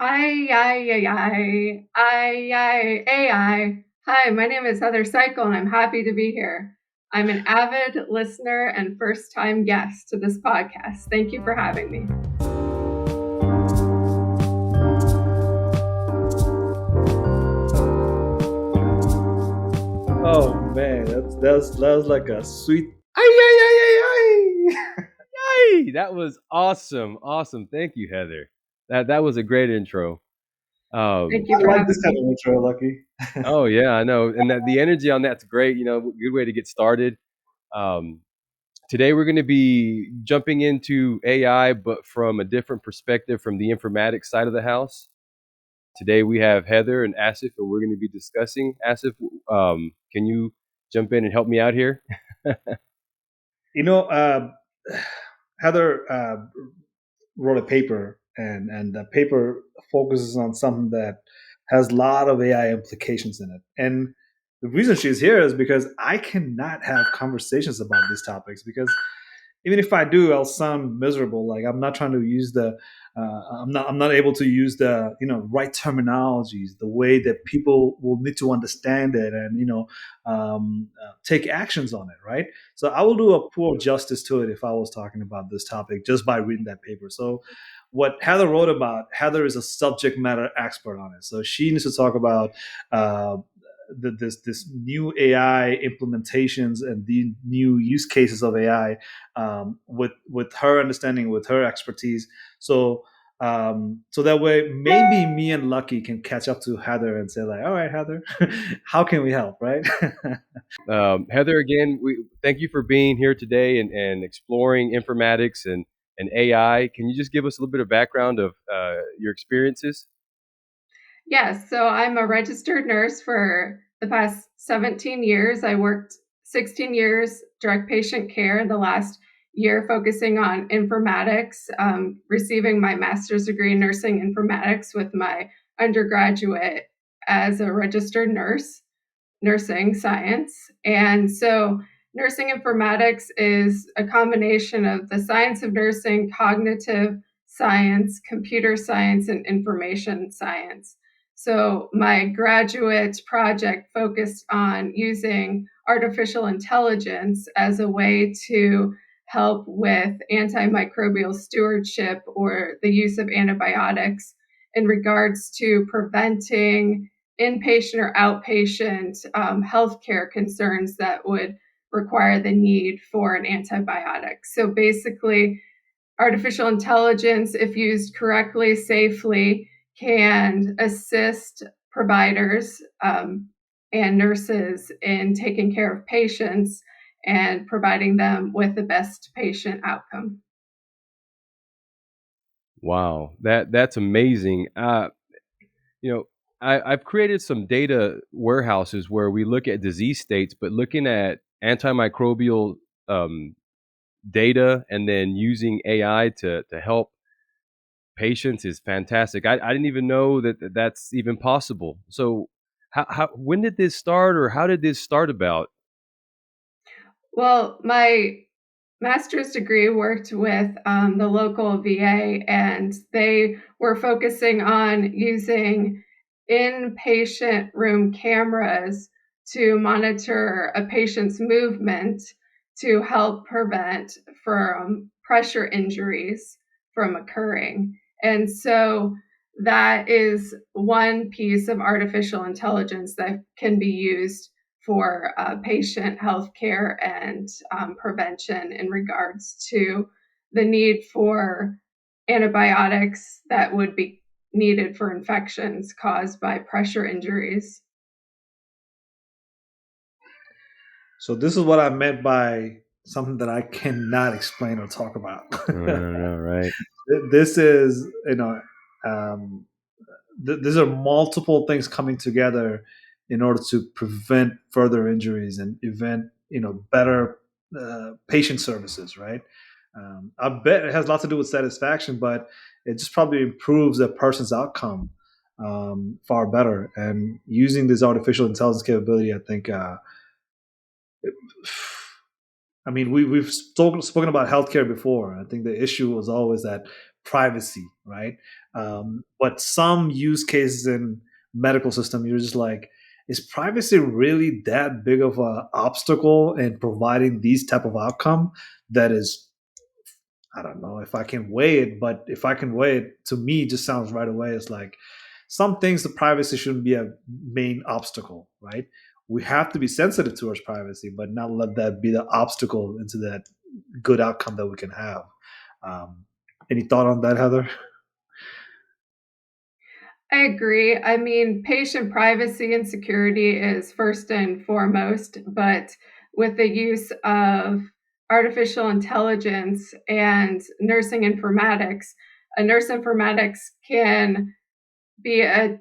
AyAyAyAi. Hi, my name is Heather Seikel, and I'm happy to be here. I'm an avid listener and first-time guest to this podcast. Thank you for having me. Oh man, that was like a sweet ay. Hey, that was awesome. Awesome. Thank you, Heather. That was a great intro. Thank you I for like having this kind me. of intro, Lucky. Oh yeah, I know. And the energy on that's great. Good way to get started. Um, Today we're going to be jumping into AI, but from a different perspective, from the informatics side of the house. Today we have Heather and Asif, and we're going to be discussing. Asif, can you jump in and help me out here? You know, Heather wrote a paper, and the paper focuses on something that has a lot of AI implications in it. And the reason she's here is because I cannot have conversations about these topics because even if I do, I'll sound miserable. Like I'm not trying to use I'm not able to use the right terminologies, the way that people will need to understand it, and take actions on it, right? So I will do a poor justice to it if I was talking about this topic just by reading that paper. So what Heather wrote about, Heather is a subject matter expert on it. So she needs to talk about uh, this new AI implementations and the new use cases of AI with her understanding, with her expertise. So so that way maybe me and Lucky can catch up to Heather and say like, all right, Heather, how can we help, right? Heather, again, we thank you for being here today and exploring informatics and AI. Can you just give us a little bit of background of your experiences? Yes, so I'm a registered nurse for the past 17 years. I worked 16 years direct patient care, and the last year focusing on informatics, receiving my master's degree in nursing informatics with my undergraduate as a registered nurse, nursing science. And so nursing informatics is a combination of the science of nursing, cognitive science, computer science, and information science. So my graduate project focused on using artificial intelligence as a way to help with antimicrobial stewardship or the use of antibiotics in regards to preventing inpatient or outpatient healthcare concerns that would require the need for an antibiotic. So basically, artificial intelligence, if used correctly, safely, can assist providers and nurses in taking care of patients and providing them with the best patient outcome. Wow, that's amazing. You know, I've created some data warehouses where we look at disease states, but looking at antimicrobial data and then using AI to help patients is fantastic. I didn't even know that's even possible. So, when did this start, or how did this start about? Well, my master's degree worked with the local VA, and they were focusing on using inpatient room cameras to monitor a patient's movement to help prevent from pressure injuries from occurring. And so that is one piece of artificial intelligence that can be used for patient health care and prevention in regards to the need for antibiotics that would be needed for infections caused by pressure injuries. So this is what I meant by something that I cannot explain or talk about. I don't know, right? This is, um, these are multiple things coming together in order to prevent further injuries and prevent, better patient services, right? I bet it has a lot to do with satisfaction, but it just probably improves a person's outcome far better. And using this artificial intelligence capability, I think, I mean, we've spoken about healthcare before. I think the issue was always that privacy, right? But some use cases in medical system, you're just like, is privacy really that big of a obstacle in providing these type of outcome that is, I don't know if I can weigh it, but if I can weigh it, to me, it just sounds right away. It's like some things the privacy shouldn't be a main obstacle, right? We have to be sensitive towards privacy, but not let that be the obstacle into that good outcome that we can have. Um, any thought on that, Heather? I agree. I mean, patient privacy and security is first and foremost, but with the use of artificial intelligence and nursing informatics, a nurse informatics can be a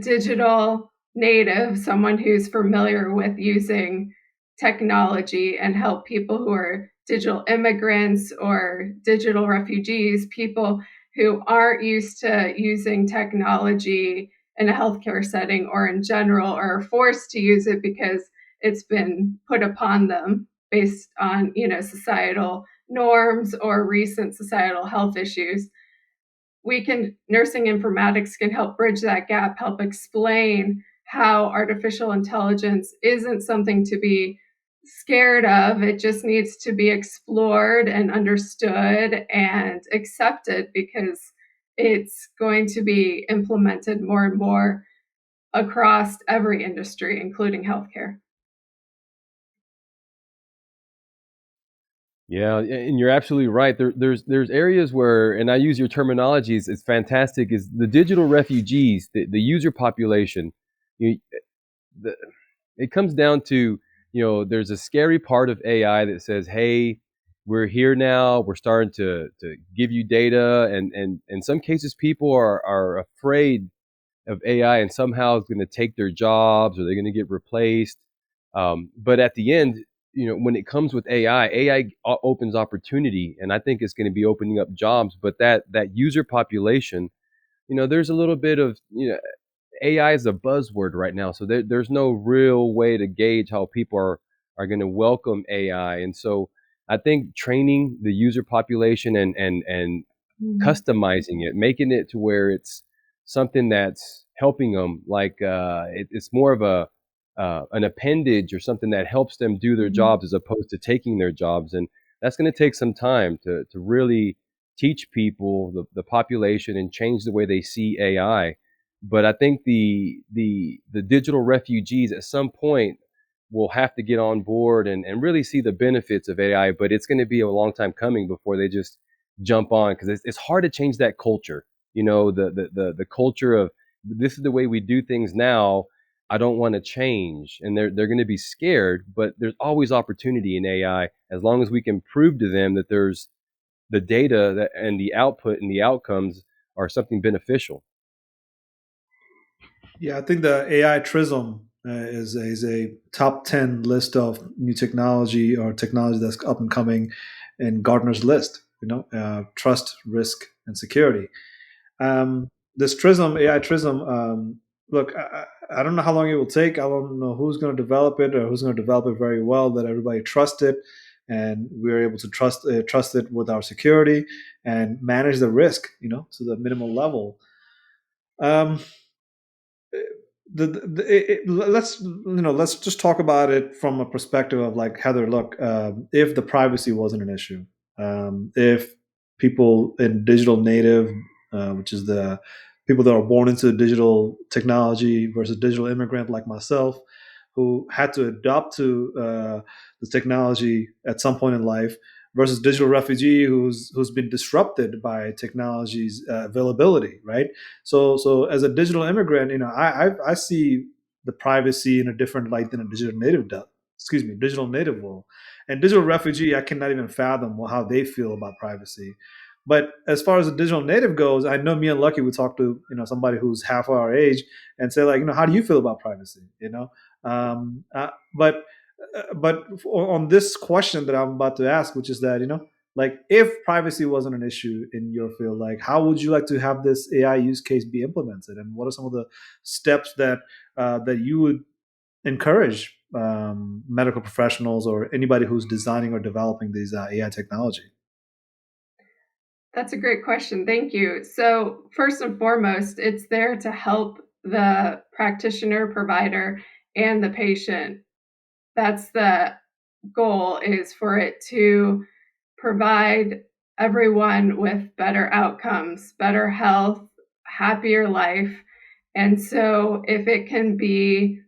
digital native, someone who's familiar with using technology and help people who are digital immigrants or digital refugees, people who aren't used to using technology in a healthcare setting or in general, or are forced to use it because it's been put upon them based on societal norms or recent societal health issues. Nursing informatics can help bridge that gap, help explain how artificial intelligence isn't something to be scared of. It just needs to be explored and understood and accepted, because it's going to be implemented more and more across every industry, including healthcare. Yeah, and you're absolutely right. There's areas where, and I use your terminologies. It's fantastic. Is the digital refugees, the user population? You, the, it comes down to, there's a scary part of AI that says, hey, we're here now. We're starting to give you data, and in some cases, people are afraid of AI, and somehow it's going to take their jobs, or they're going to get replaced. But at the end, when it comes with AI opens opportunity, and I think it's going to be opening up jobs. But that user population, there's a little bit of, AI is a buzzword right now, so there's no real way to gauge how people are going to welcome AI, and so I think training the user population and customizing it, making it to where it's something that's helping them, like it's more of a an appendage or something that helps them do their jobs as opposed to taking their jobs, and that's going to take some time to really teach people, the population, and change the way they see AI. But I think the digital refugees at some point will have to get on board and really see the benefits of AI. But it's going to be a long time coming before they just jump on, because it's hard to change that culture. The culture of, this is the way we do things now. I don't want to change, and they're going to be scared. But there's always opportunity in AI, as long as we can prove to them that there's the data that and the output and the outcomes are something beneficial. Yeah, I think the AI Trism is a top 10 list of new technology or technology that's up and coming in Gartner's list, trust, risk, and security. This Trism, AI Trism, look, I don't know how long it will take. I don't know who's going to develop it or who's going to develop it very well that everybody trust it, and we're able to trust it with our security and manage the risk, to the minimal level. Um, let's just talk about it from a perspective of, like, Heather, look, if the privacy wasn't an issue, if people in digital native, which is the people that are born into digital technology, versus digital immigrant like myself, who had to adopt to the technology at some point in life, versus digital refugee who's been disrupted by technology's availability, right? So as a digital immigrant, I see the privacy in a different light than a digital native does. Excuse me, digital native will. And digital refugee, I cannot even fathom how they feel about privacy. But as far as a digital native goes, I know me and Lucky would talk to somebody who's half our age and say, like, how do you feel about privacy? Um, uh, but but on this question that I'm about to ask, which is that, like, if privacy wasn't an issue in your field, like, how would you like to have this AI use case be implemented, and what are some of the steps that you would encourage medical professionals or anybody who's designing or developing these AI technology? That's a great question. Thank you. So, first and foremost, it's there to help the practitioner, provider, and the patient. That's the goal, is for it to provide everyone with better outcomes, better health, happier life. And so, if it can be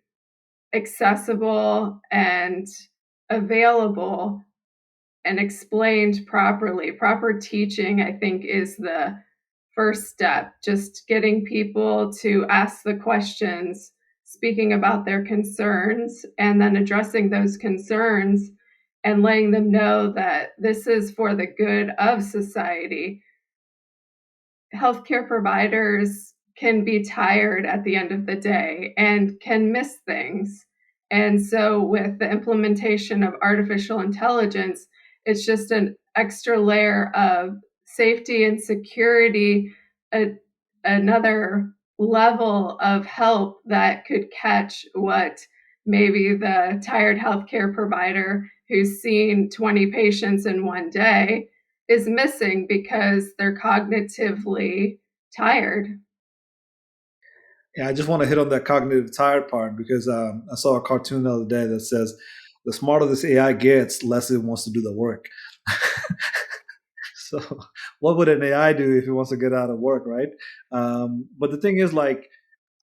accessible and available and explained properly, proper teaching, I think, is the first step. Just getting people to ask the questions, speaking about their concerns, and then addressing those concerns and letting them know that this is for the good of society. Healthcare providers can be tired at the end of the day and can miss things. And so, with the implementation of artificial intelligence, it's just an extra layer of safety and security, another level of help that could catch what maybe the tired healthcare provider who's seen 20 patients in one day is missing because they're cognitively tired. Yeah, I just want to hit on that cognitive tired part because I saw a cartoon the other day that says the smarter this AI gets, less it wants to do the work. So, what would an AI do if it wants to get out of work, right? But the thing is, like,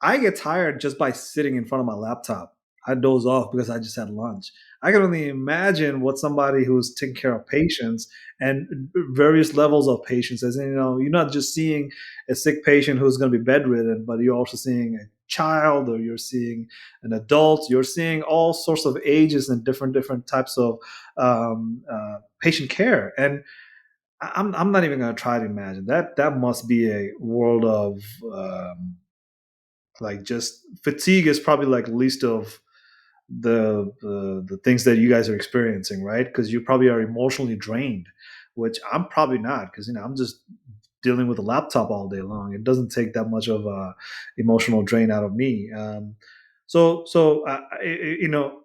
I get tired just by sitting in front of my laptop. I doze off because I just had lunch. I can only imagine what somebody who's taking care of patients and various levels of patients, as in, you're not just seeing a sick patient who's going to be bedridden, but you're also seeing a child, or you're seeing an adult. You're seeing all sorts of ages and different types of patient care. And I'm not even going to try to imagine that. That must be a world of like, just fatigue is probably like least of the things that you guys are experiencing, right? Because you probably are emotionally drained, which I'm probably not, because I'm just dealing with a laptop all day long. It doesn't take that much of a emotional drain out of me. You know,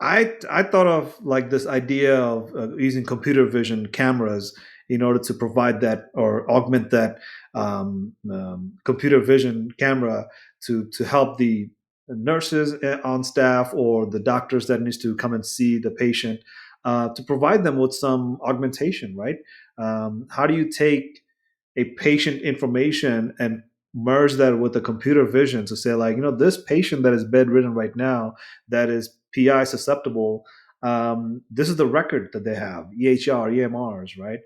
I thought of like this idea of using computer vision cameras in order to provide that or augment that computer vision camera to help the nurses on staff or the doctors that needs to come and see the patient, to provide them with some augmentation, right? How do you take a patient information and merge that with the computer vision to say, like, this patient that is bedridden right now, that is PI susceptible, this is the record that they have, EHR, EMRs, right?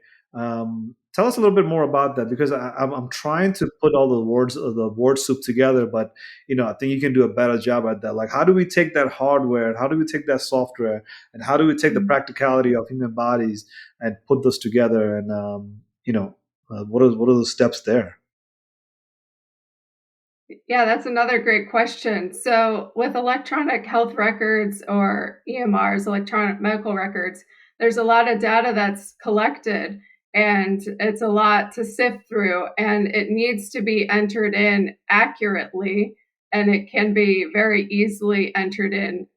Tell us a little bit more about that, because I'm trying to put all the word soup together, but I think you can do a better job at that. Like, how do we take that hardware, and how do we take that software, and how do we take the practicality of human bodies and put those together? And what are the steps there? Yeah, that's another great question. So, with electronic health records, or EMRs, electronic medical records, there's a lot of data that's collected, and it's a lot to sift through, and it needs to be entered in accurately, and it can be very easily entered in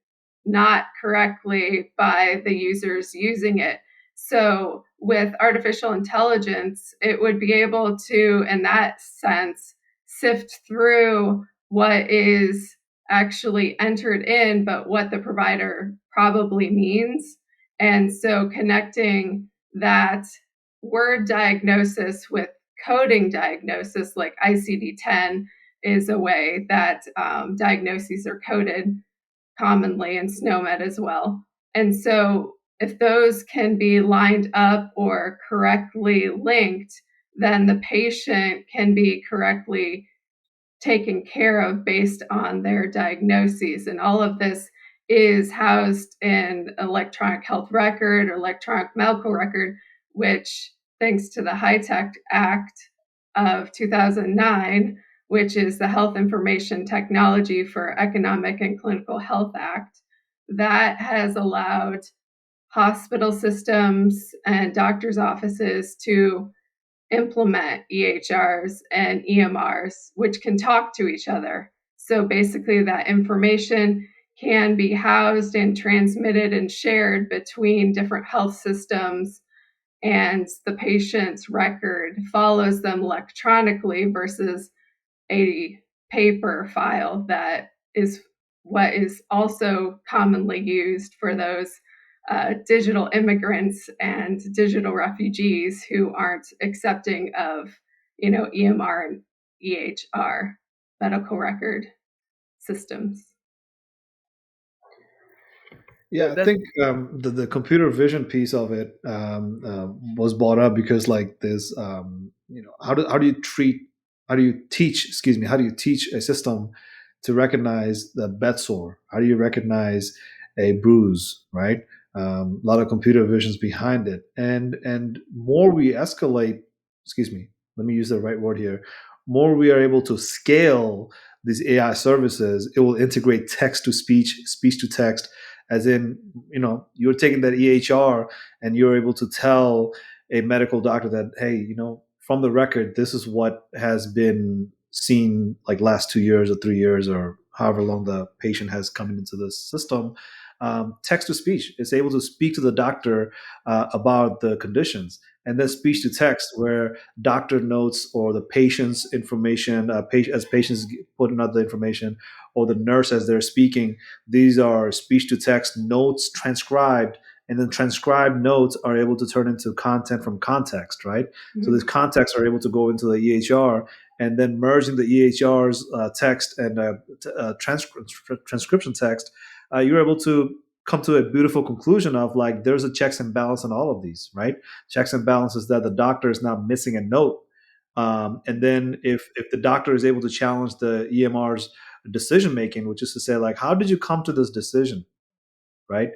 not correctly by the users using it. So, with artificial intelligence, it would be able to, in that sense, sift through what is actually entered in, but what the provider probably means. And so, connecting that word diagnosis with coding diagnosis, like ICD-10, is a way that diagnoses are coded commonly, in SNOMED as well. And so, if those can be lined up or correctly linked, then the patient can be correctly taken care of based on their diagnoses. And all of this is housed in electronic health record or electronic medical record, which, thanks to the HITECH Act of 2009, which is the Health Information Technology for Economic and Clinical Health Act, that has allowed hospital systems and doctors' offices to implement EHRs and EMRs, which can talk to each other. So basically, that information can be housed and transmitted and shared between different health systems and the patient's record follows them electronically versus a paper file that is what is also commonly used for those digital immigrants and digital refugees who aren't accepting of, EMR and EHR medical record systems. Yeah, I think the computer vision piece of it was brought up because like there's how do you treat how do you teach excuse me how do you teach a system to recognize the bed sore? How do you recognize a bruise? Right, a lot of computer visions behind it, and more we escalate. Excuse me, let me use the right word here. More we are able to scale these AI services, it will integrate text to speech, speech to text, as in you're taking that EHR and you're able to tell a medical doctor that, hey, from the record, this is what has been seen like last 2 years or 3 years or however long the patient has come into the system. Text to speech, it's able to speak to the doctor about the conditions, and then speech to text where doctor notes or the patient's information, as patients put in other information, or the nurse as they're speaking, these are speech to text notes transcribed, and then transcribed notes are able to turn into content from context, right? Mm-hmm. So these contexts are able to go into the EHR, and then merging the EHR's text and transcription text, you're able to come to a beautiful conclusion of like there's a checks and balance on all of these, right? Checks and balances that the doctor is not missing a note. And then if the doctor is able to challenge the EMR's decision making, which is to say, like, how did you come to this decision, right?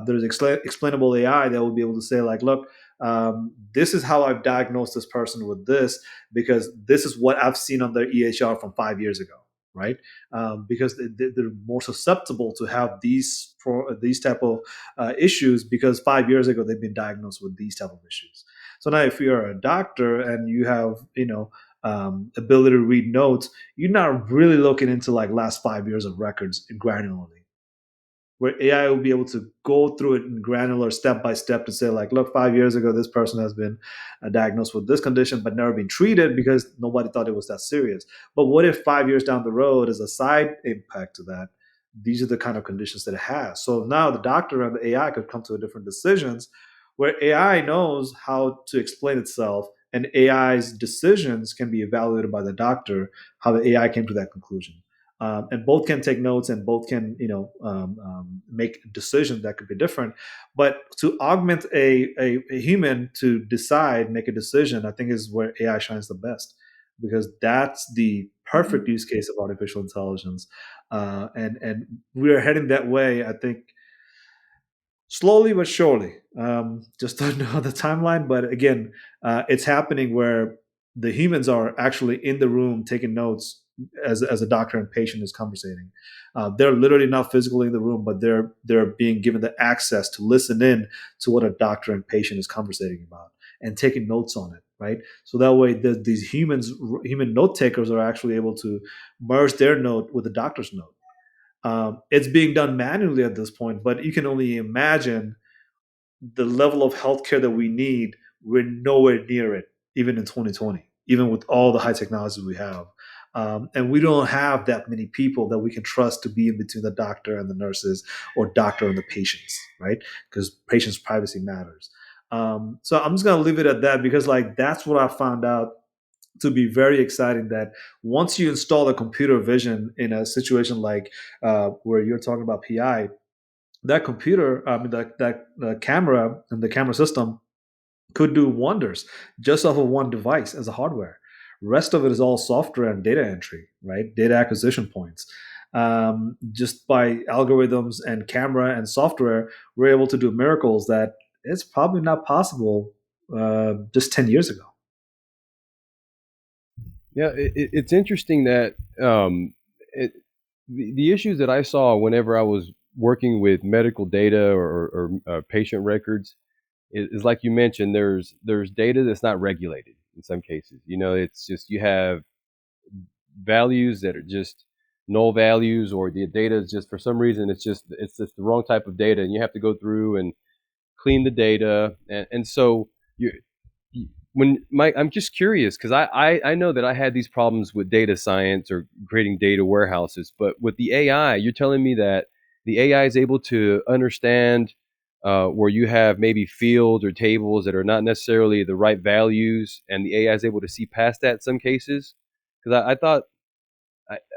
There's explainable AI that will be able to say, like, look, this is how I've diagnosed this person with this because this is what I've seen on their EHR from 5 years ago, right? Because they're more susceptible to have these type of issues because 5 years ago they've been diagnosed with these type of issues. So now, if you're a doctor and you have, ability to read notes, you're not really looking into like last 5 years of records granularly, where AI will be able to go through it in granular step by step to say, like, look, 5 years ago, this person has been diagnosed with this condition, but never been treated because nobody thought it was that serious. But what if 5 years down the road, as a side impact to that, these are the kind of conditions that it has? So now the doctor and the AI could come to different decisions where AI knows how to explain itself, and AI's decisions can be evaluated by the doctor, how the AI came to that conclusion. And both can take notes and both can make decisions that could be different. But to augment a human to decide, make a decision, I think is where AI shines the best, because that's the perfect use case of artificial intelligence. And we're heading that way, I think, slowly but surely. Just don't know the timeline, but again, it's happening where the humans are actually in the room taking notes as a doctor and patient is conversating. They're literally not physically in the room, but they're being given the access to listen in to what a doctor and patient is conversating about and taking notes on it, right? So that way, these human note takers are actually able to merge their note with the doctor's note. It's being done manually at this point, but you can only imagine the level of healthcare that we need. We're nowhere near it, even in 2020, even with all the high technology we have. And we don't have that many people that we can trust to be in between the doctor and the nurses, or doctor and the patients, right? Because patients' privacy matters. So I'm just gonna leave it at that, because like that's what I found out to be very exciting, that once you install a computer vision in a situation like where you're talking about PI, that computer, that camera and the camera system could do wonders just off of one device as a hardware. Rest of it is all software and data entry, right? Data acquisition points. Just by algorithms and camera and software, we're able to do miracles that it's probably not possible just 10 years ago. Yeah, it's interesting that the issues that I saw whenever I was working with medical data or patient records is like you mentioned. There's data that's not regulated in some cases. It's just you have values that are just null values, or the data is just, for some reason, it's just the wrong type of data, and you have to go through and clean the data, and so you I'm just curious because I know that I had these problems with data science or creating data warehouses, but with the AI, you're telling me that the AI is able to understand where you have maybe fields or tables that are not necessarily the right values, and the AI is able to see past that in some cases. Because I thought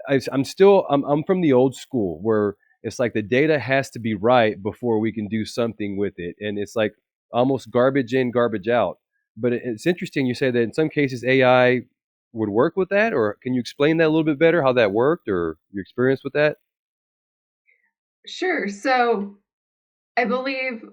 I'm from the old school where it's like the data has to be right before we can do something with it, and it's like almost garbage in, garbage out. But it's interesting you say that in some cases AI would work with that, or can you explain that a little bit better, how that worked, or your experience with that? Sure. So I believe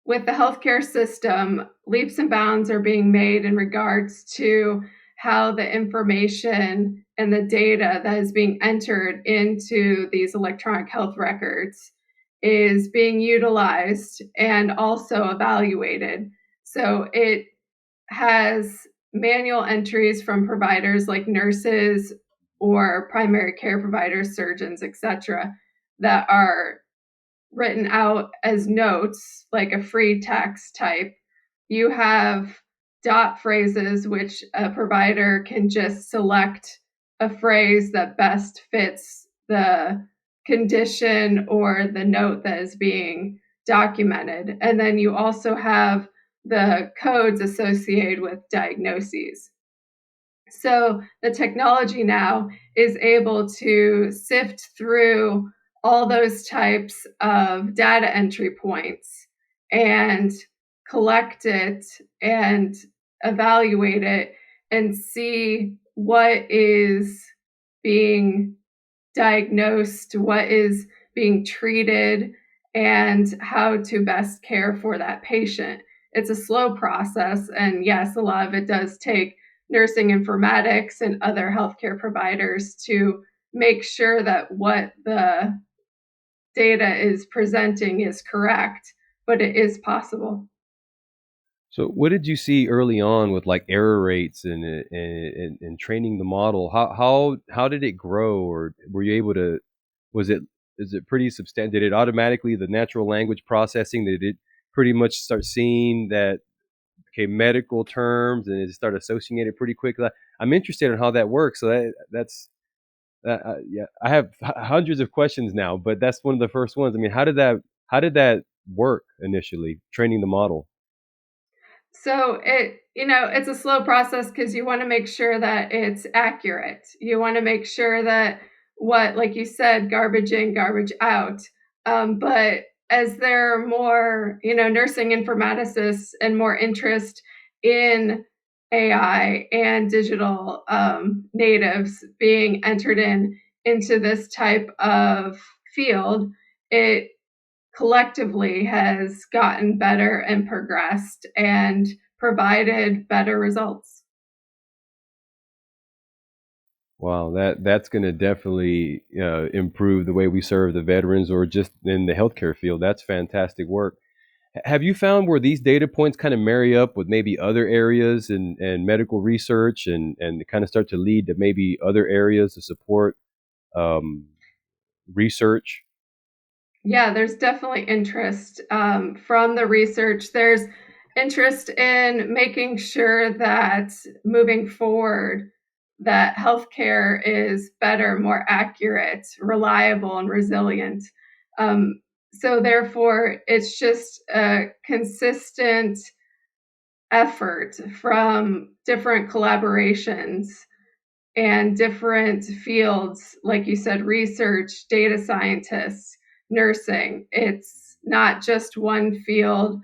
with the healthcare system, leaps and bounds are being made in regards to how the information and the data that is being entered into these electronic health records is being utilized and also evaluated. So it has manual entries from providers like nurses or primary care providers, surgeons, etc., that are written out as notes, like a free text type. You have dot phrases, which a provider can just select a phrase that best fits the condition or the note that is being documented. And then you also have the codes associated with diagnoses. So the technology now is able to sift through all those types of data entry points and collect it and evaluate it and see what is being diagnosed, what is being treated, and how to best care for that patient. It's a slow process, and yes, a lot of it does take nursing informatics and other healthcare providers to make sure that what the data is presenting is correct, but it is possible. So, what did you see early on with like error rates and training the model? How did it grow, or were you able to? Was it is it pretty substantial? Did it automatically the natural language processing? Did it pretty much start seeing that medical terms and it start associating it pretty quickly? I'm interested in how that works. So that's yeah. I have hundreds of questions now, but that's one of the first ones. I mean, how did that work initially? Training the model. So it's a slow process because you want to make sure that it's accurate. You want to make sure that what, like you said, garbage in, garbage out. But as there are more, nursing informaticists and more interest in AI and digital natives being entered into this type of field, it collectively has gotten better and progressed and provided better results. Wow, that's going to definitely improve the way we serve the veterans, or just in the healthcare field. That's fantastic work. Have you found where these data points kind of marry up with maybe other areas and medical research, and kind of start to lead to maybe other areas to support um, research? Yeah, there's definitely interest from the research. There's interest in making sure that moving forward, that healthcare is better, more accurate, reliable, and resilient. So therefore, it's just a consistent effort from different collaborations and different fields, like you said, research, data scientists, nursing. It's not just one field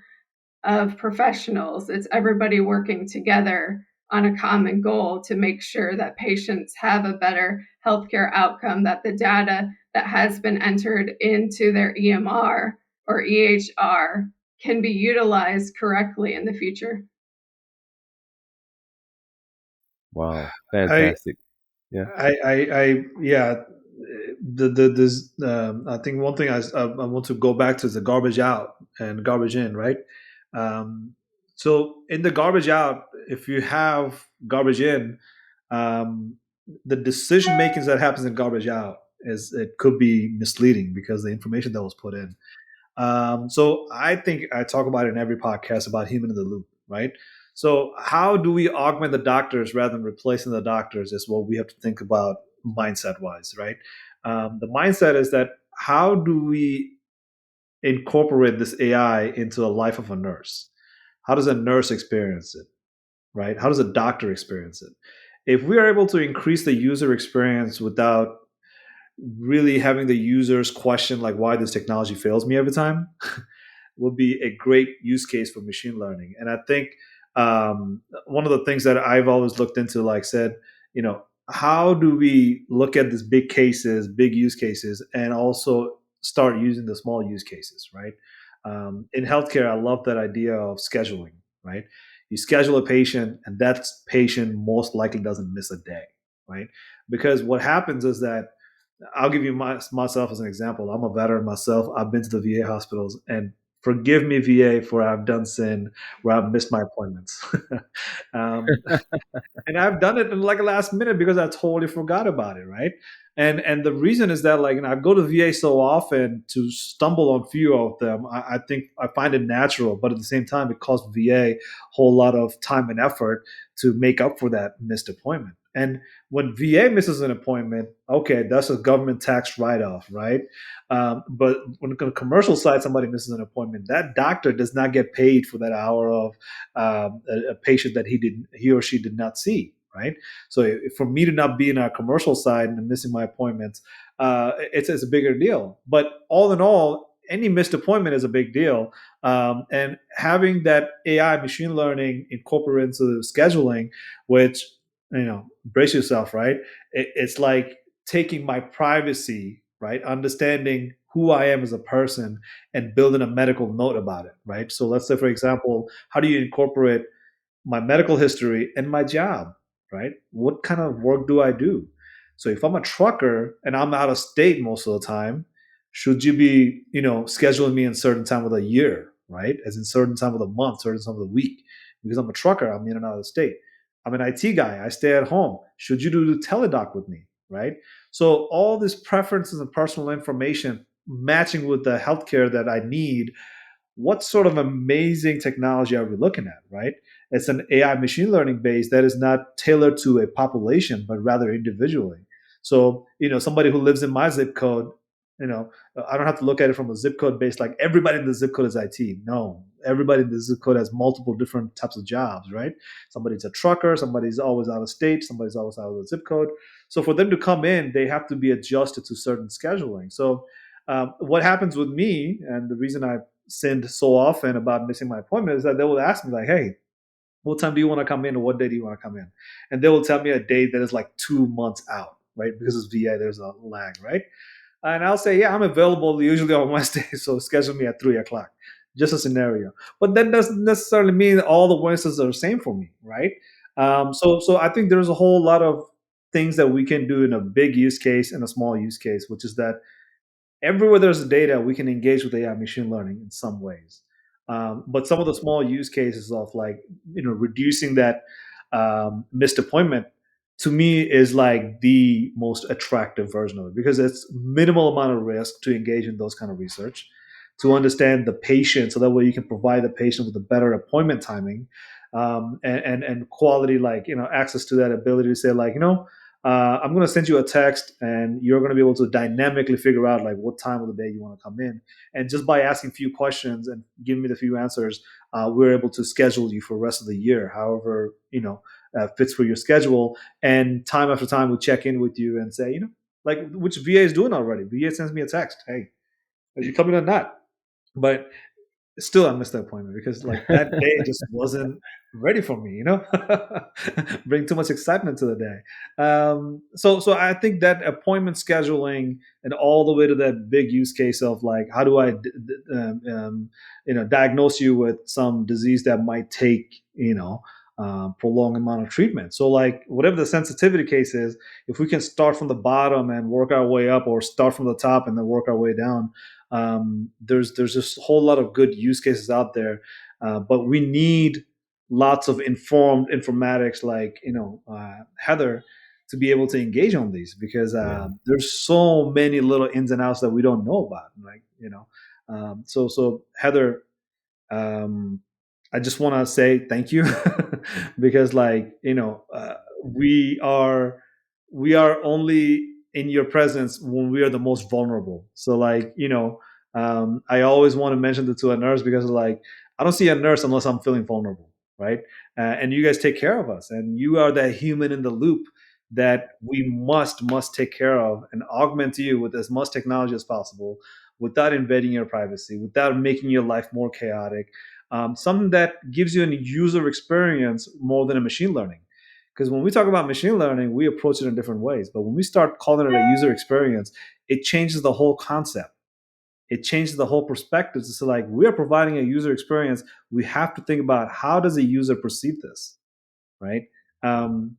of professionals, it's everybody working together on a common goal to make sure that patients have a better healthcare outcome, that the data that has been entered into their EMR or EHR can be utilized correctly in the future. Wow, I, fantastic. Yeah. yeah. This, I think one thing I want to go back to is the garbage out and garbage in, right? So in the garbage out, if you have garbage in, um, the decision makings that happens in garbage out is it could be misleading because the information that was put in. So I think I talk about it in every podcast about human in the loop, right? So how do we augment the doctors rather than replacing the doctors is what we have to think about mindset wise, right? The mindset is that how do we incorporate this AI into the life of a nurse? How does a nurse experience it, right? How does a doctor experience it? If we are able to increase the user experience without really having the users question like why this technology fails me every time, will be a great use case for machine learning. And I think one of the things that I've always looked into, like said, how do we look at these big cases, big use cases, and also start using the small use cases, right? In healthcare, I love that idea of scheduling, right? You schedule a patient, and that patient most likely doesn't miss a day, right? Because what happens is that I'll give you myself as an example. I'm a veteran myself. I've been to the VA hospitals, and forgive me, VA, for I've done sin where I've missed my appointments. um, and I've done it in like a last minute because I totally forgot about it, right? And the reason is that I go to VA so often to stumble on few of them. I think I find it natural, but at the same time, it costs VA a whole lot of time and effort to make up for that missed appointment. And when VA misses an appointment, okay, that's a government tax write-off, right? But when on the commercial side, somebody misses an appointment, that doctor does not get paid for that hour of a patient that he or she did not see, right? So for me to not be in our commercial side and missing my appointments, it's a bigger deal. But all in all, any missed appointment is a big deal. And having that AI machine learning incorporated into scheduling, which, brace yourself, right? It's like taking my privacy, right? Understanding who I am as a person and building a medical note about it, right? So let's say, for example, how do you incorporate my medical history and my job, right? What kind of work do I do? So if I'm a trucker and I'm out of state most of the time, should you be, scheduling me in certain time of the year, right? As in certain time of the month, certain time of the week. Because I'm a trucker, I'm in and out of the state. I'm an IT guy, I stay at home. Should you do the teledoc with me, right? So all these preferences and personal information matching with the healthcare that I need, what sort of amazing technology are we looking at, right? It's an AI machine learning base that is not tailored to a population, but rather individually. So, somebody who lives in my zip code, I don't have to look at it from a zip code base like everybody in the zip code is IT. No, everybody in the zip code has multiple different types of jobs, right? Somebody's a trucker, somebody's always out of state, somebody's always out of the zip code. So for them to come in, they have to be adjusted to certain scheduling. So what happens with me, and the reason I sinned so often about missing my appointment, is that they will ask me like, "Hey, what time do you want to come in, or what day do you want to come in?" And they will tell me a date that is like 2 months out, right? Because it's VA, there's a lag, right? And I'll say, "Yeah, I'm available usually on Wednesday, so schedule me at 3 o'clock." Just a scenario, but that doesn't necessarily mean all the Wednesdays are the same for me, right? So I think there's a whole lot of things that we can do in a big use case and a small use case, which is that everywhere there's data, we can engage with AI machine learning in some ways. But some of the small use cases of reducing that missed appointment, to me, is like the most attractive version of it because it's minimal amount of risk to engage in those kind of research, to understand the patient, so that way you can provide the patient with a better appointment timing, and quality, access to that ability to say I'm going to send you a text, and you're going to be able to dynamically figure out like what time of the day you want to come in. And just by asking a few questions and giving me the few answers, we're able to schedule you for the rest of the year, however, fits for your schedule. And time after time, we check in with you and say, like which VA is doing already. VA sends me a text, "Hey, are you coming or not?" But still, I missed the appointment because like that day just wasn't ready for me, bring too much excitement to the day. So I think that appointment scheduling and all the way to that big use case of like how do I diagnose you with some disease that might take prolonged amount of treatment. So like whatever the sensitivity case is, if we can start from the bottom and work our way up, or start from the top and then work our way down, there's just a whole lot of good use cases out there, but we need lots of informed informatics, like Heather, to be able to engage on these, because Yeah. there's so many little ins and outs that we don't know about, like so Heather, um, I just want to say thank you because, like, we are only in your presence when we are the most vulnerable. So, like, I always want to mention it to a nurse because, like, I don't see a nurse unless I'm feeling vulnerable, right? And you guys take care of us, and you are that human in the loop that we must take care of and augment you with as much technology as possible without invading your privacy, without making your life more chaotic, something that gives you a user experience more than a machine learning. Because when we talk about machine learning, we approach it in different ways. But when we start calling it a user experience, it changes the whole concept. It changes the whole perspective. So, like, we are providing a user experience. We have to think about how does a user perceive this, right? Um,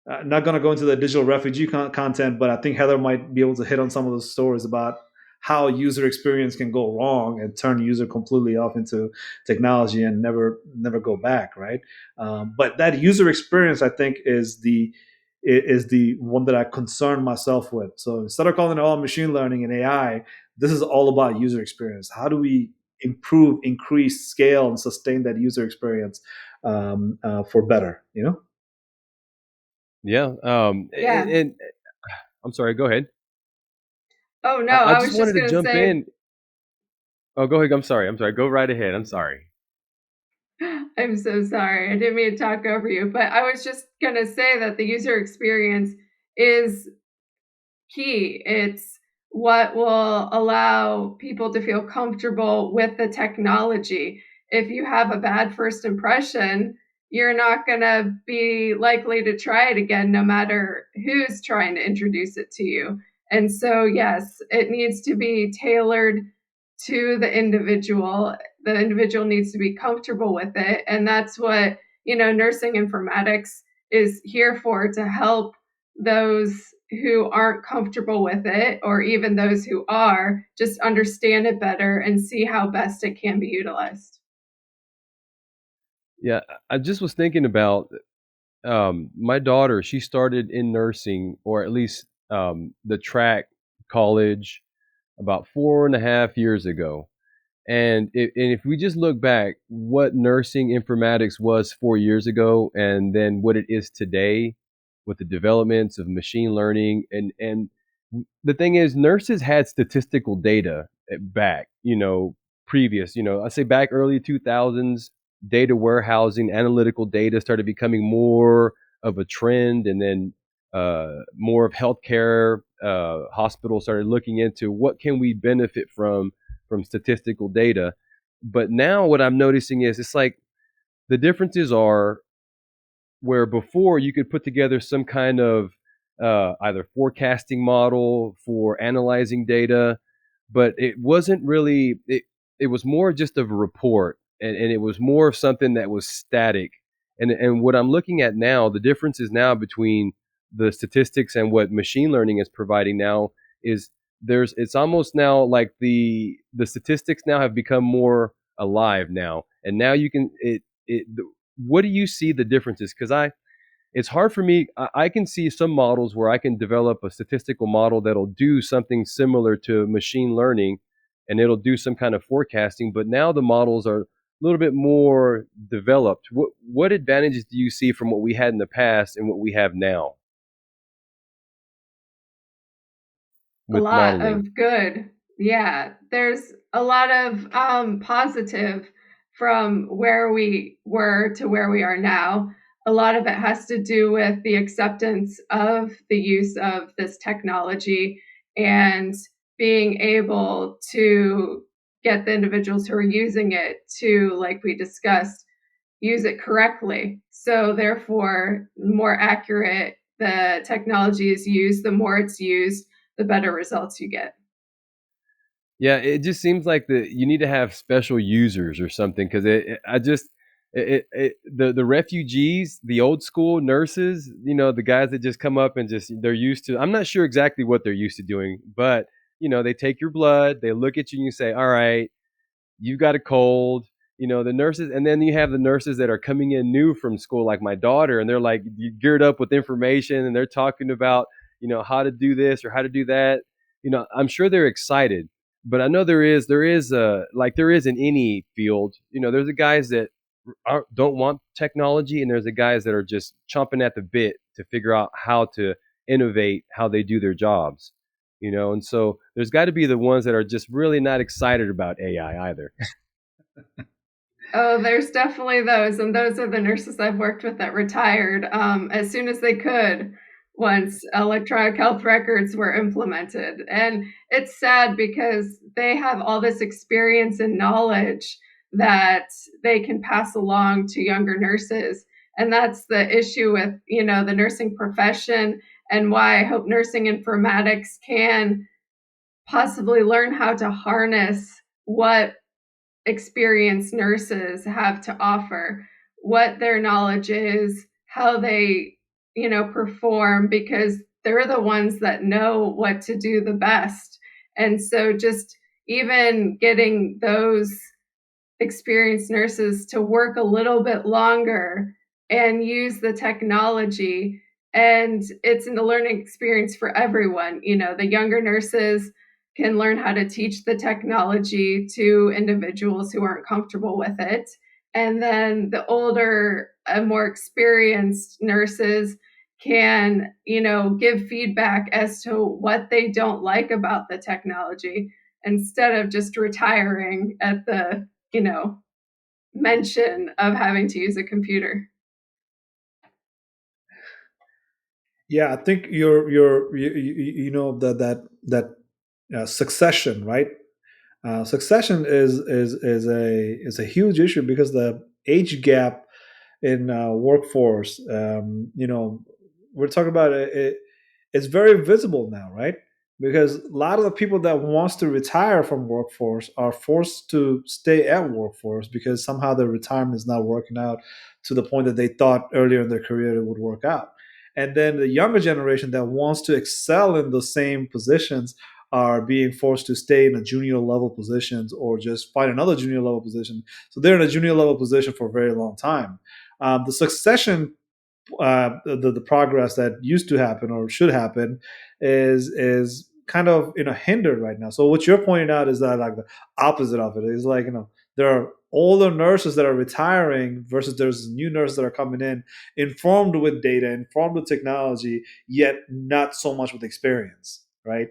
not going to go into the digital refugee content, but I think Heather might be able to hit on some of those stories about how user experience can go wrong and turn user completely off into technology and never go back, right? But that user experience, I think, is the one that I concern myself with. So instead of calling it all machine learning and AI, this is all about user experience. How do we improve, increase, scale, and sustain that user experience for better? Yeah. Yeah. And I'm sorry. Go ahead. Oh no, I I just was just wanted to gonna jump say in. Oh, go ahead. I'm sorry. I'm sorry. Go right ahead. I'm sorry. I'm so sorry. I didn't mean to talk over you, but I was just gonna say that the user experience is key. It's what will allow people to feel comfortable with the technology. If you have a bad first impression, you're not going to be likely to try it again, no matter who's trying to introduce it to you. And so, yes, it needs to be tailored to the individual. The individual needs to be comfortable with it. And that's what, nursing informatics is here for, to help those who aren't comfortable with it, or even those who are, just understand it better and see how best it can be utilized. Yeah. I just was thinking about my daughter. She started in nursing, or at least the track college, about 4.5 years ago. And if we just look back, what nursing informatics was 4 years ago, and then what it is today, with the developments of machine learning, and the thing is, nurses had statistical data back, previous, I say back early 2000s, data warehousing, analytical data started becoming more of a trend, and then more of healthcare hospitals started looking into what can we benefit from statistical data. But now what I'm noticing is it's like the differences are where before you could put together some kind of either forecasting model for analyzing data, but it wasn't really it was more just of a report, and it was more of something that was static. And what I'm looking at now, the difference is now between the statistics and what machine learning is providing now is it's almost now like the statistics now have become more alive now, and now you can what do you see the differences? Because it's hard for me. I can see some models where I can develop a statistical model that'll do something similar to machine learning, and it'll do some kind of forecasting. But now the models are a little bit more developed. What advantages do you see from what we had in the past and what we have now A with lot modeling? of good. Yeah, there's a lot of positive from where we were to where we are now. A lot of it has to do with the acceptance of the use of this technology and being able to get the individuals who are using it to, like we discussed, use it correctly. So, therefore, the more accurate the technology is used, the more it's used, the better results you get. Yeah, it just seems like you need to have special users or something, because I just the refugees, the old school nurses, the guys that just come up and just they're used to. I'm not sure exactly what they're used to doing, but they take your blood, they look at you, and you say, "All right, you got a cold." The nurses, and then you have the nurses that are coming in new from school, like my daughter, and they're like geared up with information, and they're talking about how to do this or how to do that. I'm sure they're excited, but I know there is like there is in any field. There's the guys that don't want technology, and there's the guys that are just chomping at the bit to figure out how to innovate how they do their jobs. And so there's got to be the ones that are just really not excited about AI either. Oh, there's definitely those. And those are the nurses I've worked with that retired as soon as they could once electronic health records were implemented. And it's sad because they have all this experience and knowledge that they can pass along to younger nurses. And that's the issue with, the nursing profession, and why I hope nursing informatics can possibly learn how to harness what experienced nurses have to offer, what their knowledge is, how they, perform, because they're the ones that know what to do the best. And so just even getting those experienced nurses to work a little bit longer and use the technology. And it's a learning experience for everyone. The younger nurses can learn how to teach the technology to individuals who aren't comfortable with it. And then the older and more experienced nurses can, give feedback as to what they don't like about the technology, instead of just retiring at the, mention of having to use a computer. Yeah, I think that succession, right? Succession is a huge issue because the age gap in workforce, we're talking about it's very visible now, right? Because a lot of the people that wants to retire from workforce are forced to stay at workforce because somehow their retirement is not working out to the point that they thought earlier in their career it would work out. And then the younger generation that wants to excel in the same positions are being forced to stay in a junior level positions or just find another junior level position. So they're in a junior level position for a very long time. The succession, the progress that used to happen or should happen, is kind of hindered right now. So what you're pointing out is that like the opposite of it is like there are older nurses that are retiring versus there's new nurses that are coming in, informed with data, informed with technology, yet not so much with experience, right?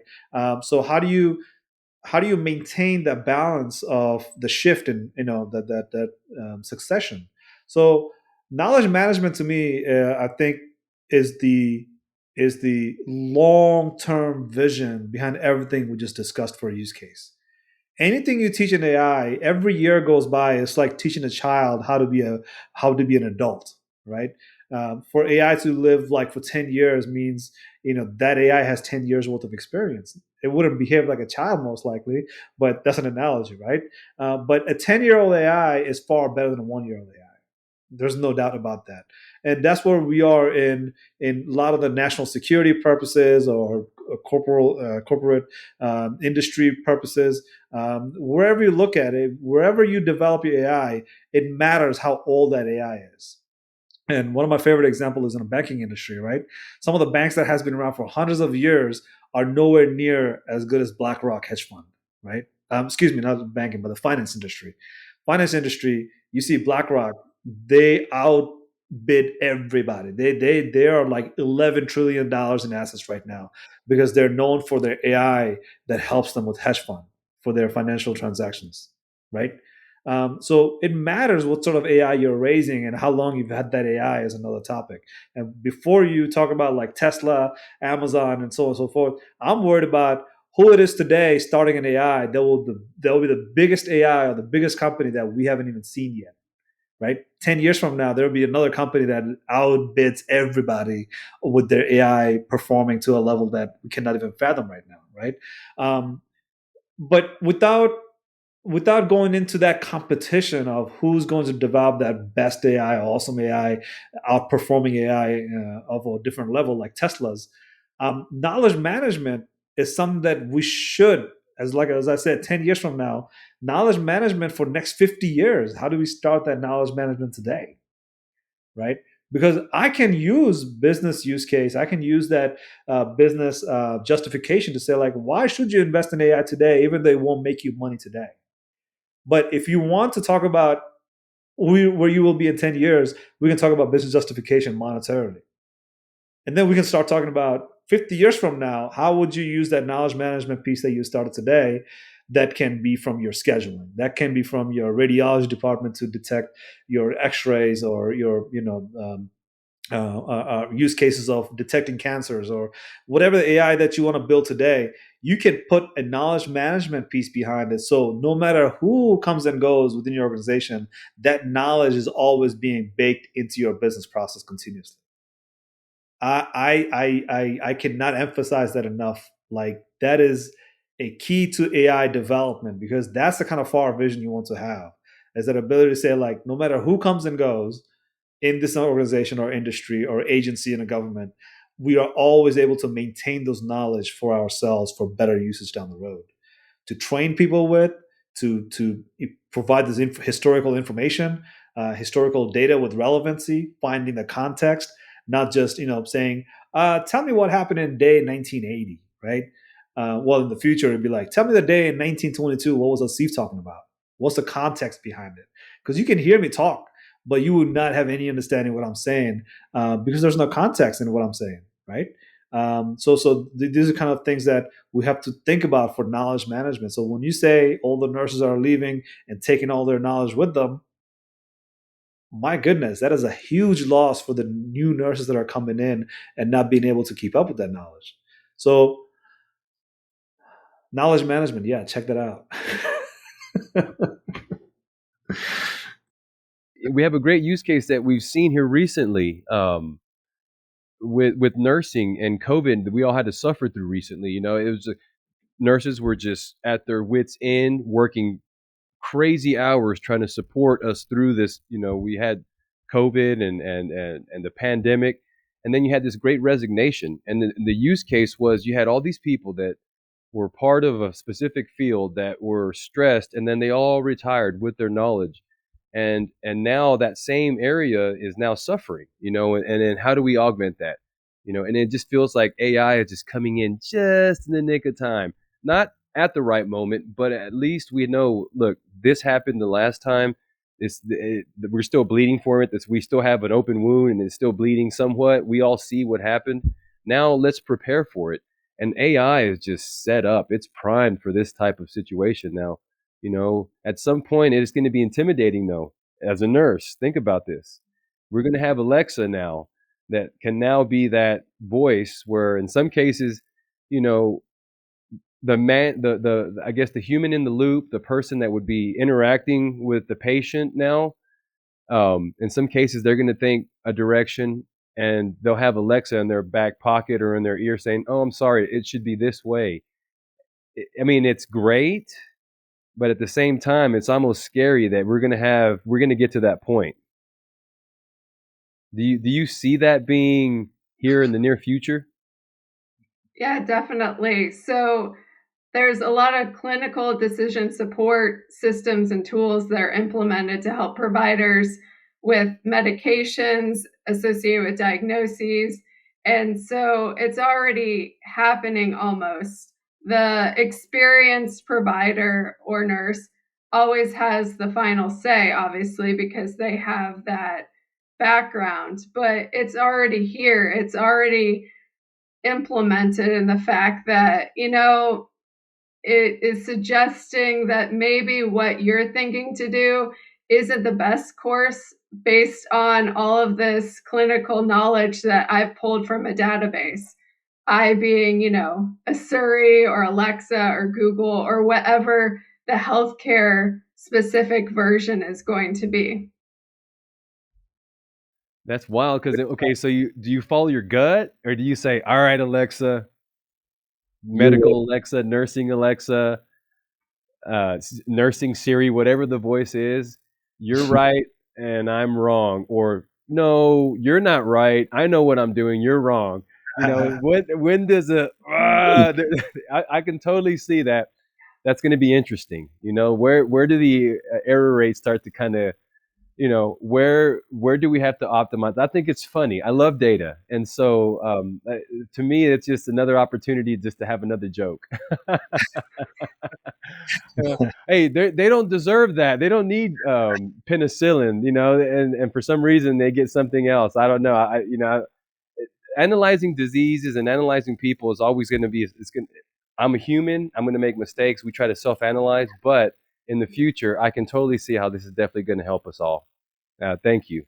So how do you maintain that balance of the shift in that succession? So knowledge management to me, I think, is the long term vision behind everything we just discussed for a use case. Anything you teach in AI, every year goes by, it's like teaching a child how to be an adult, right? For AI to live like for 10 years means that AI has 10 years worth of experience. It wouldn't behave like a child most likely, but that's an analogy, right? But a 10-year-old AI is far better than a 1-year-old AI. There's no doubt about that, and that's where we are in a lot of the national security purposes or corporate industry purposes. Wherever you look at it, wherever you develop your AI, it matters how old that AI is. And one of my favorite examples is in the banking industry, right? Some of the banks that has been around for hundreds of years are nowhere near as good as BlackRock hedge fund, right? Excuse me, not banking, but the finance industry. Finance industry, you see BlackRock, they outbid everybody. They are like $11 trillion in assets right now because they're known for their AI that helps them with hedge fund for their financial transactions, right? So it matters what sort of AI you're raising and how long you've had that AI is another topic. And before you talk about like Tesla, Amazon, and so on and so forth, I'm worried about who it is today starting an AI that will be the biggest AI or the biggest company that we haven't even seen yet. Right? 10 years from now, there'll be another company that outbids everybody with their AI performing to a level that we cannot even fathom right now. Right? But without going into that competition of who's going to develop that best AI, awesome AI, outperforming AI of a different level like Tesla's, knowledge management is something that we should, as I said, 10 years from now, knowledge management for the next 50 years. How do we start that knowledge management today? Right? Because I can use business use case, I can use that business justification to say like, why should you invest in AI today, even though it won't make you money today? But if you want to talk about where you will be in 10 years, we can talk about business justification monetarily. And then we can start talking about 50 years from now, how would you use that knowledge management piece that you started today? That can be from your scheduling, that can be from your radiology department to detect your x-rays, or your use cases of detecting cancers, or whatever the AI that you want to build today. You can put a knowledge management piece behind it. So no matter who comes and goes within your organization, that knowledge is always being baked into your business process continuously. I cannot emphasize that enough. Like, that is a key to AI development, because that's the kind of far vision you want to have. Is that ability to say, like, no matter who comes and goes in this organization or industry or agency in a government, we are always able to maintain those knowledge for ourselves for better usage down the road, to train people with, to provide this historical information, historical data with relevancy, finding the context, not just saying, "Tell me what happened in day 1980," right? Well, in the future, it'd be like, "Tell me the day in 1922. What was Asif talking about? What's the context behind it?" Because you can hear me talk, but you would not have any understanding of what I'm saying, because there's no context in what I'm saying, right? These are kind of things that we have to think about for knowledge management. So when you say all the nurses are leaving and taking all their knowledge with them, my goodness, that is a huge loss for the new nurses that are coming in and not being able to keep up with that knowledge. So knowledge management, yeah, check that out. We have a great use case that we've seen here recently, with nursing and COVID that we all had to suffer through recently. It was nurses were just at their wits' end, working crazy hours trying to support us through this. We had COVID and the pandemic, and then you had this great resignation. And the use case was you had all these people that were part of a specific field that were stressed, and then they all retired with their knowledge. And now that same area is now suffering, and then how do we augment that? And it just feels like AI is just coming in just in the nick of time, not at the right moment, but at least we know, look, this happened the last time. We're still bleeding for it. We still have an open wound and it's still bleeding somewhat. We all see what happened. Now let's prepare for it. And AI is just set up. It's primed for this type of situation now. At some point it is going to be intimidating though. As a nurse, think about this. We're going to have Alexa now that can now be that voice where in some cases, you know, the man the I guess the human in the loop, the person that would be interacting with the patient now, in some cases they're going to think a direction and they'll have Alexa in their back pocket or in their ear saying, "Oh, I'm sorry, it should be this way." I mean, it's great, but at the same time it's almost scary that we're going to get to that point. Do you see that being here in the near future? Yeah, definitely. So there's a lot of clinical decision support systems and tools that are implemented to help providers with medications associated with diagnoses. And so it's already happening almost. The experienced provider or nurse always has the final say, obviously, because they have that background, but it's already here. It's already implemented in the fact that, it is suggesting that maybe what you're thinking to do isn't the best course based on all of this clinical knowledge that I've pulled from a database. I being, a Siri or Alexa or Google or whatever the healthcare specific version is going to be. That's wild because okay, so do you follow your gut or do you say, "All right, Alexa, medical Alexa, nursing Alexa, nursing Siri, whatever the voice is, you're right and I'm wrong," or "No, you're not right. I know what I'm doing. You're wrong." When does I can totally see that. That's going to be interesting. Where do the error rates start to kind of, where do we have to optimize? I think it's funny. I love data, and so to me, it's just another opportunity just to have another joke. Hey, they don't deserve that. They don't need penicillin, and for some reason they get something else. I don't know. Analyzing diseases and analyzing people is always going to be. I'm a human. I'm going to make mistakes. We try to self-analyze, but in the future, I can totally see how this is definitely going to help us all. Thank you.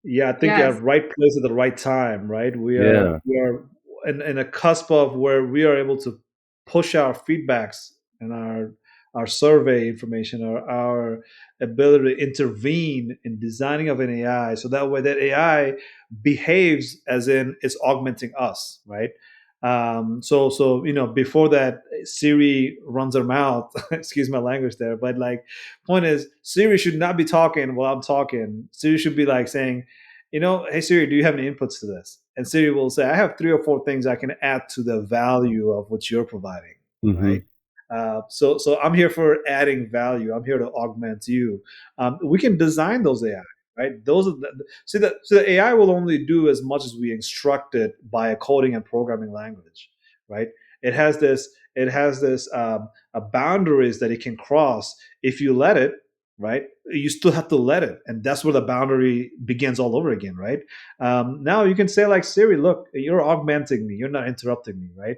Yeah, I think you're Yes. at right place at the right time, right? Yeah. We are in a cusp of where we are able to push our feedbacks and our survey information or our ability to intervene in designing of an AI, so that way that AI behaves as in it's augmenting us, right? So before that, Siri runs her mouth. Excuse my language there, but like, point is, Siri should not be talking while I'm talking. Siri should be like saying, hey Siri, do you have any inputs to this? And Siri will say, I have 3 or 4 things I can add to the value of what you're providing, Mm-hmm. right? So I'm here for adding value. I'm here to augment you. We can design those AI, right? Those are the AI will only do as much as we instruct it by a coding and programming language, right? It has this boundaries that it can cross if you let it, right? You still have to let it, and that's where the boundary begins all over again, right? Now you can say like, Siri, look, you're augmenting me, you're not interrupting me, right?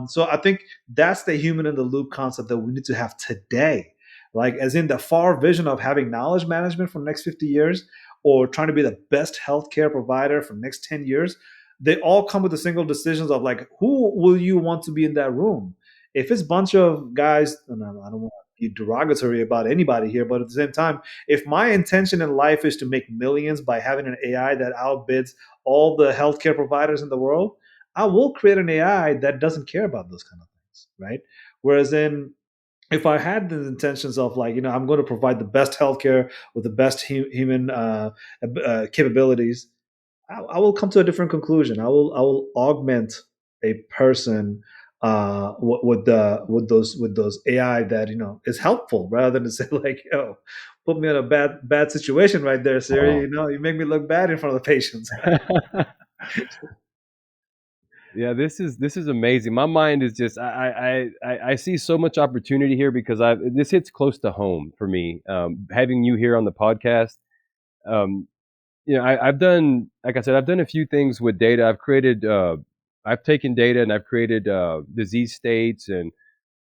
So I think that's the human in the loop concept that we need to have today, like as in the far vision of having knowledge management for the next 50 years, or trying to be the best healthcare provider for the next 10 years. They all come with the single decisions of like, who will you want to be in that room? If it's a bunch of guys, and I don't want to be derogatory about anybody here, but at the same time, if my intention in life is to make millions by having an AI that outbids all the healthcare providers in the world, I will create an AI that doesn't care about those kind of things, right? Whereas in if I had the intentions of like, I'm going to provide the best healthcare with the best human capabilities, I will come to a different conclusion. I will augment a person with those AI that is helpful, rather than to say like, yo, put me in a bad situation right there, Siri. Wow. You make me look bad in front of the patients. Yeah, this is amazing. My mind is just I see so much opportunity here because this hits close to home for me. Having you here on the podcast, um, I've done, like I said, I've done a few things with data. I've taken data and I've created disease states and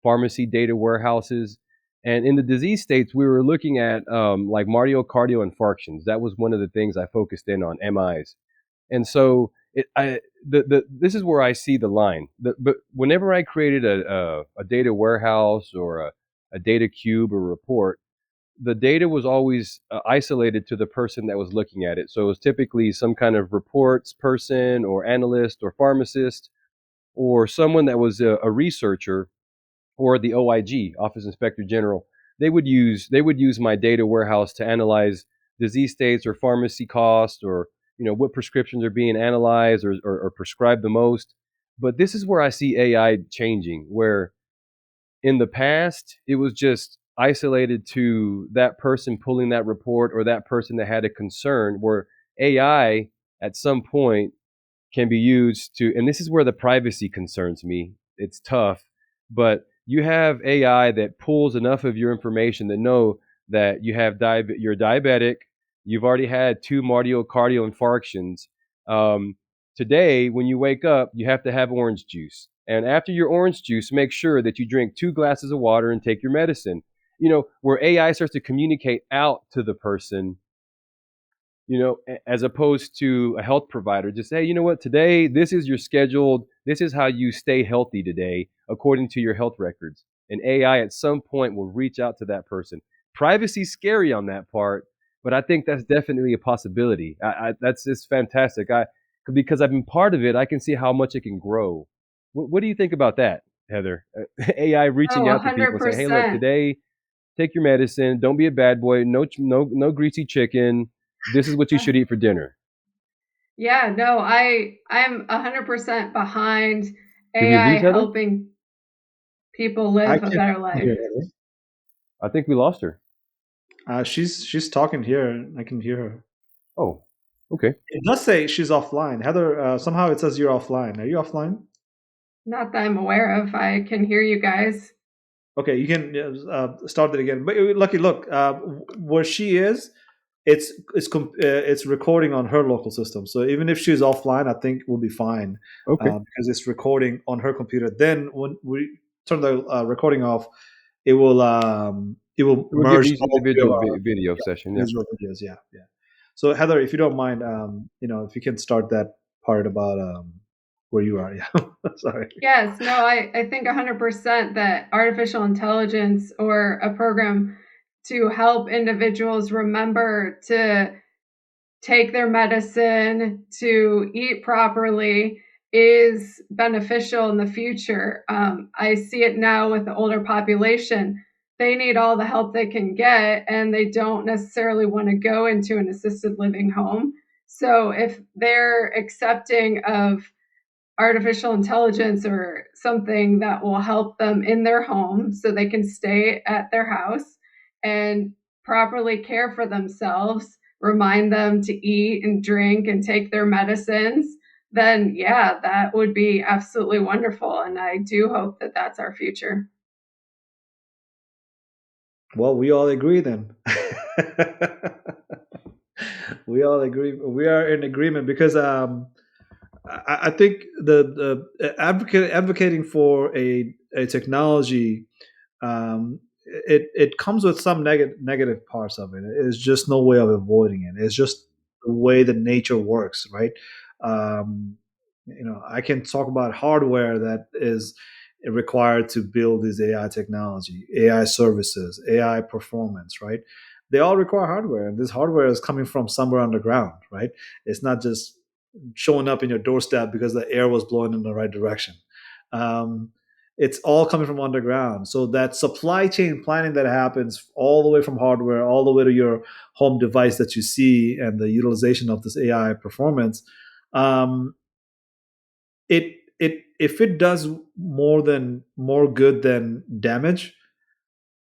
pharmacy data warehouses. And in the disease states, we were looking at like myocardial infarctions. That was one of the things I focused in on, MIs. And so this is where I see the line. But whenever I created a data warehouse or a data cube or report, the data was always isolated to the person that was looking at it. So it was typically some kind of reports person or analyst or pharmacist or someone that was a researcher or the OIG, Office Inspector General. They would use my data warehouse to analyze disease states or pharmacy costs or what prescriptions are being analyzed or prescribed the most. But this is where I see AI changing, where in the past it was just isolated to that person pulling that report or that person that had a concern, where AI at some point can be used to, and this is where the privacy concerns me. It's tough, but you have AI that pulls enough of your information to know that you're diabetic, you've already had 2 myocardial infarctions. Um, Today, when you wake up, you have to have orange juice. And after your orange juice, make sure that you drink 2 glasses of water and take your medicine. Where AI starts to communicate out to the person, as opposed to a health provider. Just say, hey, you know what, today, this is your scheduled, this is how you stay healthy today, according to your health records. And AI at some point will reach out to that person. Privacy's scary on that part, but I think that's definitely a possibility. That's just fantastic. Because I've been part of it, I can see how much it can grow. What do you think about that, Heather? AI Oh, reaching out to people and saying, hey, look, 100%. today, take your medicine. Don't be a bad boy. No greasy chicken. This is what you should eat for dinner. Yeah, no, I'm 100% behind Did we AI lose Heather? helping people I live a can better life. hear her. I think we lost her. She's talking here. I can hear her. Oh, okay. It does say she's offline. Heather, somehow it says you're offline. Are you offline? Not that I'm aware of. I can hear you guys. Okay, you can start that again. But Lucky, look, where she is, it's recording on her local system. So even if she's offline, I think we'll be fine Okay. because it's recording on her computer. Then when we turn the recording off, it will We'll get merge these all three of individual our video session. Yeah. visual videos. Yeah, yeah. So Heather, if you don't mind, if you can start that part about where you are. Yeah, sorry. Yes, no, I think 100% that artificial intelligence or a program to help individuals remember to take their medicine, to eat properly is beneficial in the future. I see it now with the older population. They need all the help they can get, and they don't necessarily want to go into an assisted living home. So if they're accepting of artificial intelligence or something that will help them in their home so they can stay at their house and properly care for themselves, remind them to eat and drink and take their medicines, then yeah, that would be absolutely wonderful. And I do hope that that's our future. Well, we all agree then. We all agree. We are in agreement because I think the advocating for a technology, it comes with some negative parts of it. It's just no way of avoiding it. It's just the way that nature works, right? Um, I can talk about hardware that is required to build this AI technology, AI services, AI performance, right? They all require hardware, and this hardware is coming from somewhere underground, right? It's not just showing up in your doorstep because the air was blowing in the right direction. Um, it's all coming from underground. So that supply chain planning that happens all the way from hardware, all the way to your home device that you see, and the utilization of this AI performance, um, it if it does more good than damage,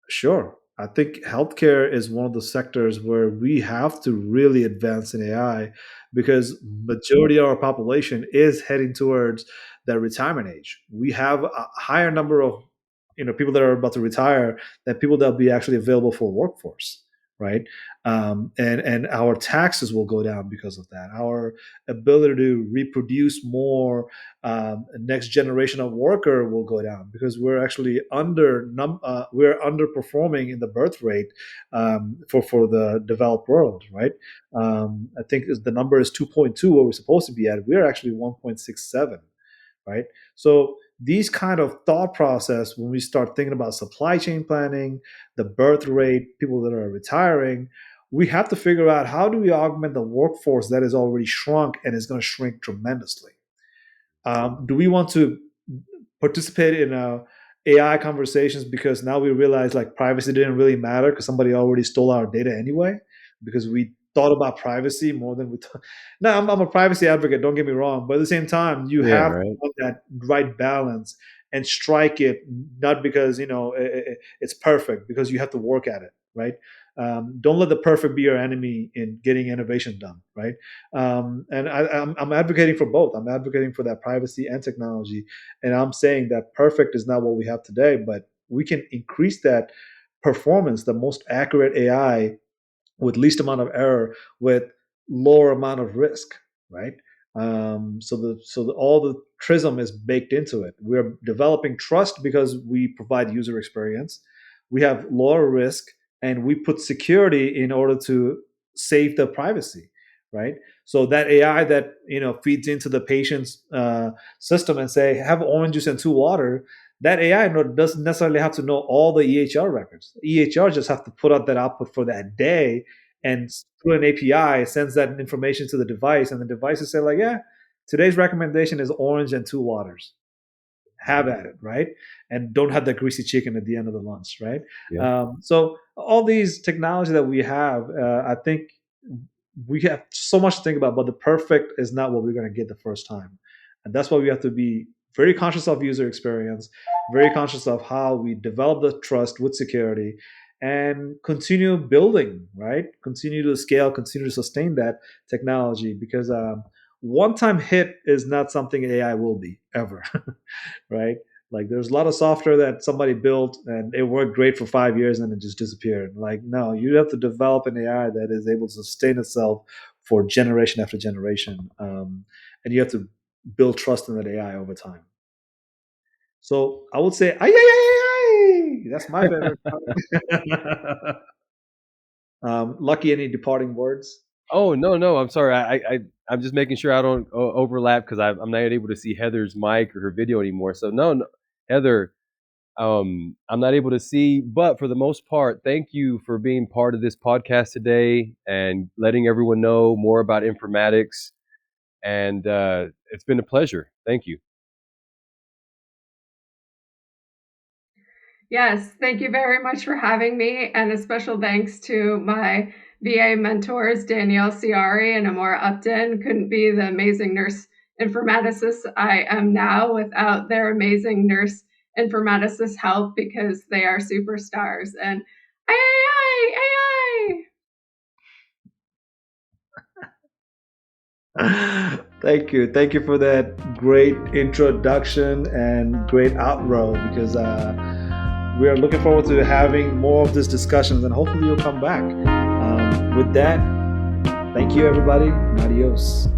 sure. I think healthcare is one of the sectors where we have to really advance in AI because majority of our population is heading towards that retirement age. We have a higher number of people that are about to retire than people that will be actually available for workforce, right? And our taxes will go down because of that. Our ability to reproduce more next generation of worker will go down because we're actually we're underperforming in the birth rate for the developed world, right? I think the number is 2.2 where we're supposed to be at. We're actually 1.67, right? So these kind of thought process when we start thinking about supply chain planning, the birth rate, people that are retiring, we have to figure out how do we augment the workforce that is already shrunk and is going to shrink tremendously. Do we want to participate in AI conversations because now we realize like privacy didn't really matter because somebody already stole our data anyway because we thought about privacy more than we thought. Now I'm a privacy advocate, don't get me wrong, but at the same time you Yeah. have to Right. find that right balance and strike it not because it's perfect because you have to work at it, right? Don't let the perfect be your enemy in getting innovation done, right? And I'm advocating for both. I'm advocating for that privacy and technology, and I'm saying that perfect is not what we have today, but we can increase that performance, the most accurate AI with least amount of error, with lower amount of risk, right? All the trism is baked into it. We're developing trust because we provide user experience. We have lower risk, and we put security in order to save the privacy, right? So that AI that feeds into the patient's system and say have orange juice and two water, that AI doesn't necessarily have to know all the EHR records. EHR just have to put out that output for that day, and through an API sends that information to the device, and the devices say like, yeah, today's recommendation is orange and two waters. Have at it, right? And don't have that greasy chicken at the end of the lunch, right? Yeah. So all these technology that we have, I think we have so much to think about, but the perfect is not what we're going to get the first time. And that's why we have to be very conscious of user experience, very conscious of how we develop the trust with security, and continue building, right? Continue to scale, continue to sustain that technology because one time hit is not something AI will be ever, right? Like there's a lot of software that somebody built and it worked great for 5 years and it just disappeared. Like, no, you have to develop an AI that is able to sustain itself for generation after generation. And you have to build trust in that AI over time. So I would say, AyAyAyAi. That's my favorite. Lucky, any departing words? Oh no, I'm sorry. I'm just making sure I don't overlap because I'm not able to see Heather's mic or her video anymore. So no, Heather, I'm not able to see, but for the most part, thank you for being part of this podcast today and letting everyone know more about informatics. And it's been a pleasure. Thank you. Yes, thank you very much for having me, and a special thanks to my VA mentors, Danielle Ciari and Amora Upton. Couldn't be the amazing nurse informaticist I am now without their amazing nurse informaticist help, because they are superstars. And AyAyAyAi! Thank you for that great introduction and great outro, because we are looking forward to having more of these discussions, and hopefully you'll come back. With that, thank you everybody. Adios.